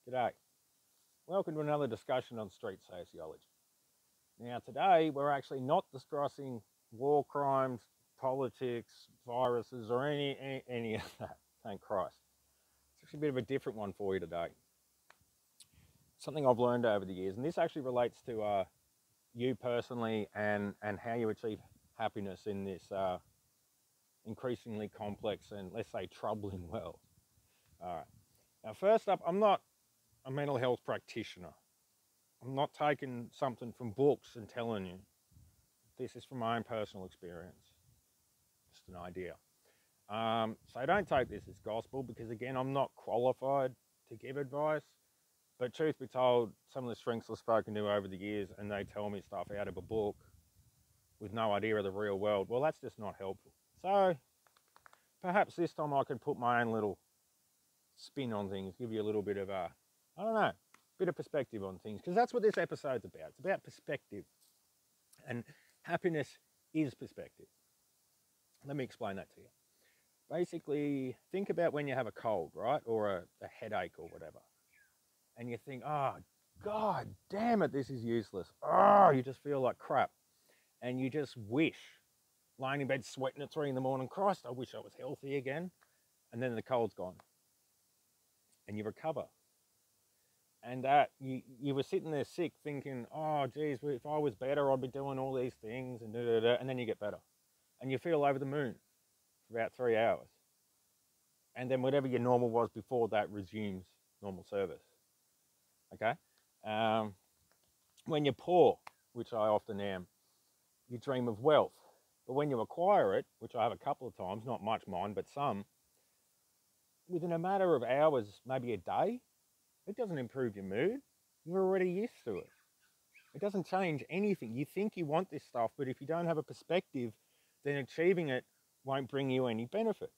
G'day. Welcome to another discussion on street sociology. Now, today we're actually not discussing war crimes, politics, viruses, or any of that. Thank Christ. It's actually a bit of a different one for you today. Something I've learned over the years, and this actually relates to you personally and how you achieve happiness in this increasingly complex and, let's say, troubling world. All right. Now, first up, I'm not a mental health practitioner. I'm not taking something from books and telling you. This is from my own personal experience. Just an idea. So don't take this as gospel because, again, I'm not qualified to give advice. But truth be told, some of the shrinks I've spoken to over the years and they tell me stuff out of a book with no idea of the real world, well, that's just not helpful. So perhaps this time I can put my own little spin on things, give you a little bit of a, I don't know, bit of perspective on things, because that's what this episode's about. It's about perspective, and happiness is perspective. Let me explain that to you. Basically, think about when you have a cold, right, or a headache or whatever, and you think, oh, God damn it, this is useless. Oh, you just feel like crap, and you just wish, lying in bed sweating at 3 in the morning, Christ, I wish I was healthy again, and then the cold's gone, and you recover. And that you were sitting there sick thinking, oh, geez, if I was better, I'd be doing all these things, and and then you get better. And you feel over the moon for about 3 hours. And then whatever your normal was before that resumes normal service. Okay? When you're poor, which I often am, you dream of wealth. But when you acquire it, which I have a couple of times, not much mine, but some, within a matter of hours, maybe a day, it doesn't improve your mood. You're already used to it. It doesn't change anything. You think you want this stuff, but if you don't have a perspective, then achieving it won't bring you any benefit.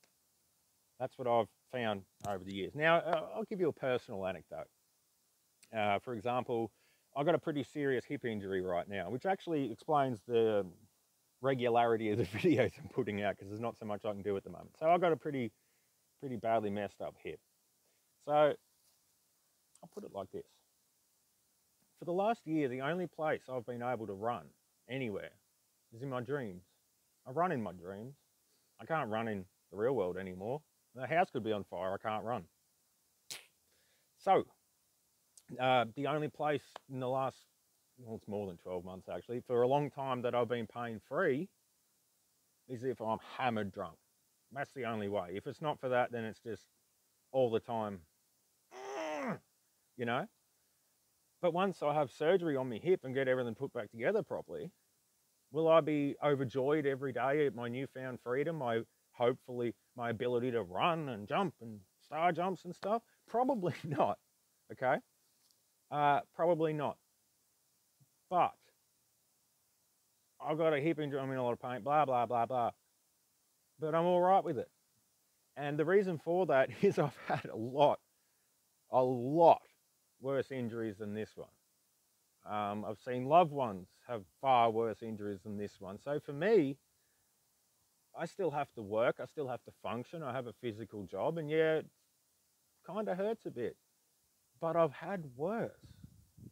That's what I've found over the years. Now, I'll give you a personal anecdote. For example, I've got a pretty serious hip injury right now, which actually explains the regularity of the videos I'm putting out because there's not so much I can do at the moment. So I've got a pretty badly messed up hip. So I'll put it like this. For the last year, the only place I've been able to run anywhere is in my dreams. I run in my dreams. I can't run in the real world anymore. The house could be on fire. I can't run. So, the only place in the last, well, it's more than 12 months actually, for a long time that I've been pain free is if I'm hammered drunk. That's the only way. If it's not for that, then it's just all the time, you know? But once I have surgery on my hip and get everything put back together properly, will I be overjoyed every day at my newfound freedom, hopefully my ability to run and jump and star jumps and stuff? Probably not, okay? Probably not. But I've got a hip injury, I'm in a lot of pain, blah, blah, blah, blah. But I'm all right with it. And the reason for that is I've had a lot worse injuries than this one. I've seen loved ones have far worse injuries than this one. So for me, I still have to work. I still have to function. I have a physical job. And yeah, it kind of hurts a bit. But I've had worse.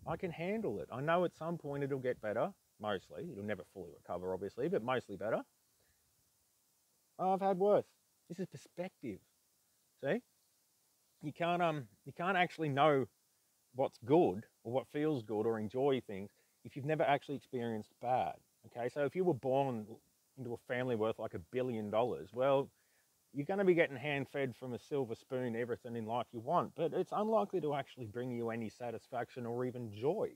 I can handle it. I know at some point it'll get better. Mostly. It'll never fully recover, obviously, but mostly better. I've had worse. This is perspective. See? You can't actually know what's good or what feels good or enjoy things if you've never actually experienced bad. Okay, so if you were born into a family worth like $1 billion, well, you're going to be getting hand-fed from a silver spoon everything in life you want, but it's unlikely to actually bring you any satisfaction or even joy,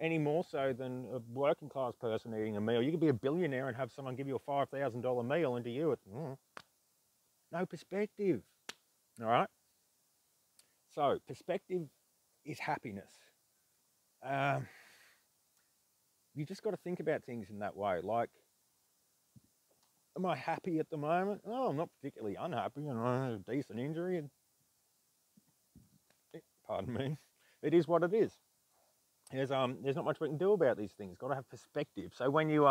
any more so than a working class person eating a meal. You could be a billionaire and have someone give you a $5,000 meal, and to you it's no perspective. All right, so perspective is happiness. You just got to think about things in that way. Like, am I happy at the moment? Oh, I'm not particularly unhappy. You know, I have a decent injury. And, pardon me. It is what it is. There's not much we can do about these things. Got to have perspective. So when you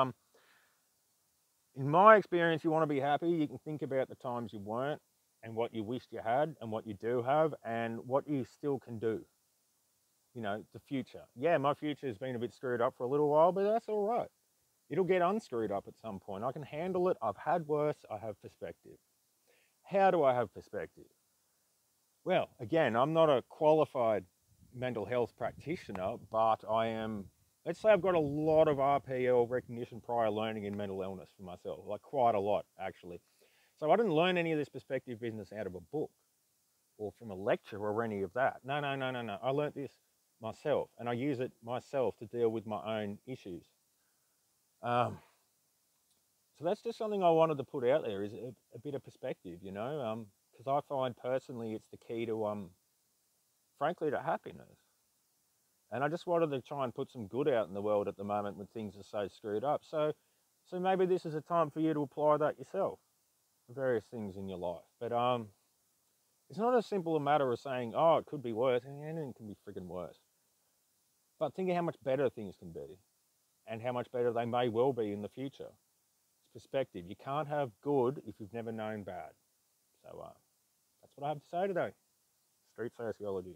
in my experience, you want to be happy, you can think about the times you weren't, and what you wished you had, and what you do have, and what you still can do. you know, the future. Yeah, my future has been a bit screwed up for a little while, but that's all right. It'll get unscrewed up at some point. I can handle it. I've had worse. I have perspective. How do I have perspective? Well, again, I'm not a qualified mental health practitioner, but I am, let's say I've got a lot of RPL, recognition prior learning in mental illness for myself, like quite a lot, actually. So I didn't learn any of this perspective business out of a book or from a lecture or any of that. No, no, no, no, no. I learned this myself, and I use it myself to deal with my own issues. Um, so that's just something I wanted to put out there, is a bit of perspective, you know, because I find personally it's the key to, frankly, to happiness. And I just wanted to try and put some good out in the world at the moment when things are so screwed up. So maybe this is a time for you to apply that yourself, various things in your life. But it's not as simple a matter of saying, oh, it could be worse, and anything can be friggin' worse. But think of how much better things can be, and how much better they may well be in the future. It's perspective. You can't have good if you've never known bad. So that's what I have to say today. Street sociology.